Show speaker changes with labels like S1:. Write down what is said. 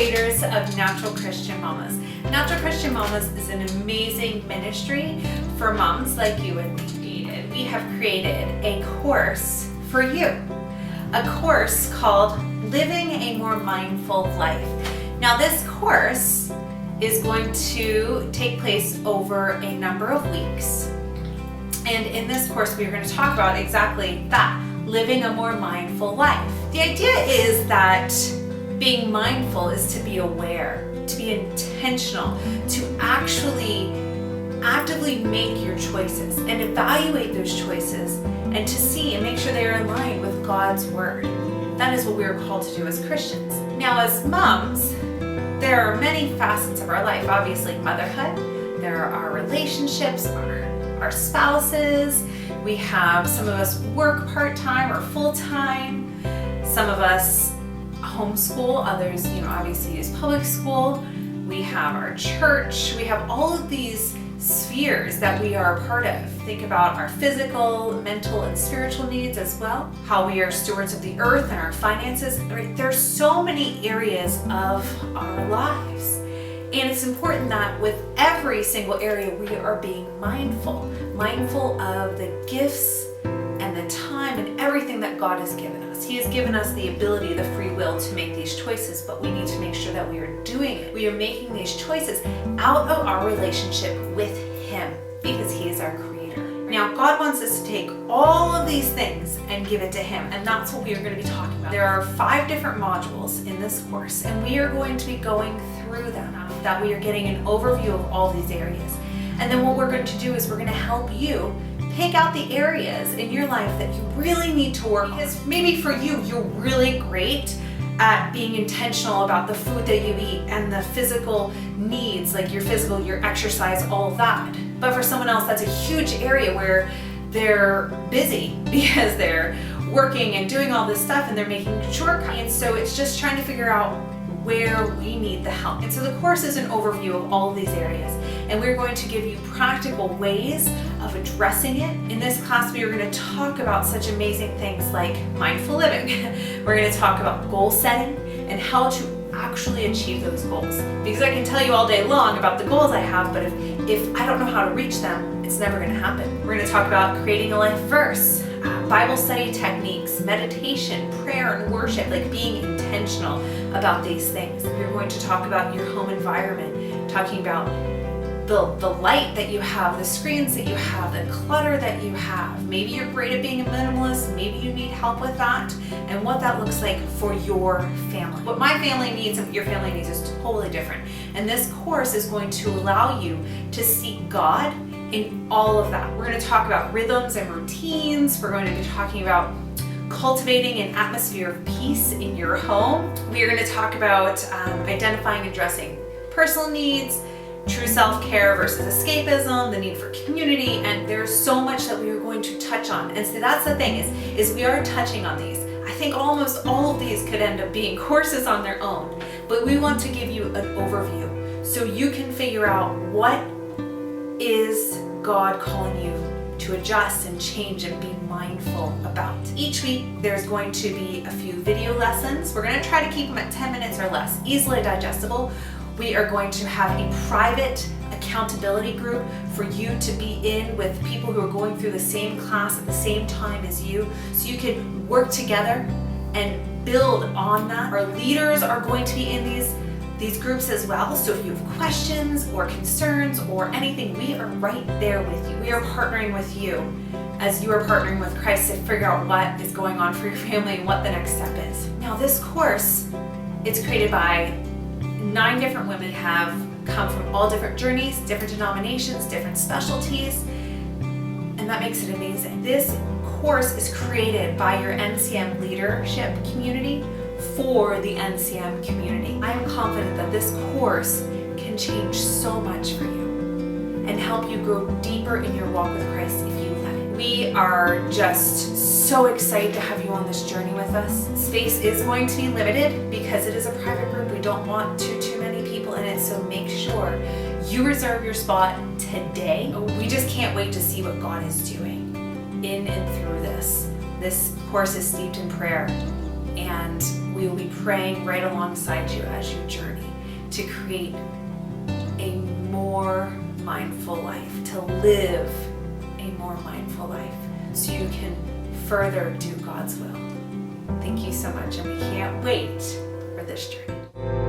S1: creators of Natural Christian Mommas. Natural Christian Mommas is an amazing ministry for moms like you and me. We have created a course for you, a course called Living a More Mindful Life. Now this course is going to take place over a number of weeks. And in this course, we're going to talk about exactly that, living a more mindful life. The idea is that being mindful is to be aware, to be intentional, to actually actively make your choices and evaluate those choices and to see and make sure they are in line with God's word. That is what we are called to do as Christians. Now, as moms, there are many facets of our life. Obviously, motherhood, there are our relationships, our spouses. We have some of us work part-time or full-time. Some of us homeschool, others, obviously use public school. We have our church. We have all of these spheres that we are a part of. Think about our physical, mental, and spiritual needs as well. How we are stewards of the earth and our finances. Right? There's so many areas of our lives. And it's important that with every single area we are being mindful of the gifts and the time and everything that God has given us. He has given us the ability, the free will to make these choices, but we need to make sure that we are doing it. We are making these choices out of our relationship with Him because He is our creator. Now, God wants us to take all of these things and give it to Him, and that's what we are going to be talking about. There are 5 different modules in this course, and we are going to be going through them, that we are getting an overview of all these areas. And then what we're going to do is we're going to help you pick out the areas in your life that you really need to work on. Because maybe for you, you're really great at being intentional about the food that you eat and the physical needs, like your physical, your exercise, all of that. But for someone else, that's a huge area where they're busy because they're working and doing all this stuff and they're making shortcuts. And so it's just trying to figure out where we need the help. And so the course is an overview of all of these areas, and we're going to give you practical ways of addressing it. In this class, we are going to talk about such amazing things like mindful living. We're going to talk about goal setting and how to actually achieve those goals. Because I can tell you all day long about the goals I have, but if I don't know how to reach them, it's never going to happen. We're going to talk about creating a life verse, Bible study techniques, meditation, prayer, and worship, like being intentional about these things. We're going to talk about your home environment, talking about the light that you have, the screens that you have, the clutter that you have. Maybe you're great at being a minimalist, maybe you need help with that, and what that looks like for your family. What my family needs and what your family needs is totally different. And this course is going to allow you to seek God in all of that. We're going to talk about rhythms and routines. We're going to be talking about cultivating an atmosphere of peace in your home. We are going to talk about identifying and addressing personal needs, true self-care versus escapism, the need for community, and there's so much that we are going to touch on. And so that's the thing is we are touching on these. I think almost all of these could end up being courses on their own, but we want to give you an overview so you can figure out what is God calling you to adjust and change and be mindful about. Each week there's going to be a few video lessons. We're going to try to keep them at 10 minutes or less, easily digestible. We are going to have a private accountability group for you to be in with people who are going through the same class at the same time as you, so you can work together and build on that. Our leaders are going to be in these groups as well, so if you have questions or concerns or anything, we are right there with you. We are partnering with you as you are partnering with Christ to figure out what is going on for your family and what the next step is. Now this course, it's created by 9 different women, have come from all different journeys, different denominations, different specialties, and that makes it amazing. This course is created by your NCM leadership community for the NCM community. I am confident that this course can change so much for you and help you grow deeper in your walk with Christ if you let it. We are just so excited to have you on this journey with us. Space is going to be limited because it is a private group. We don't want too many people in it, so make sure you reserve your spot today. We just can't wait to see what God is doing in and through this. This course is steeped in prayer, and we we will be praying right alongside you as you journey to create a more mindful life, to live a more mindful life, so you can further do God's will. Thank you so much, and we can't wait for this journey.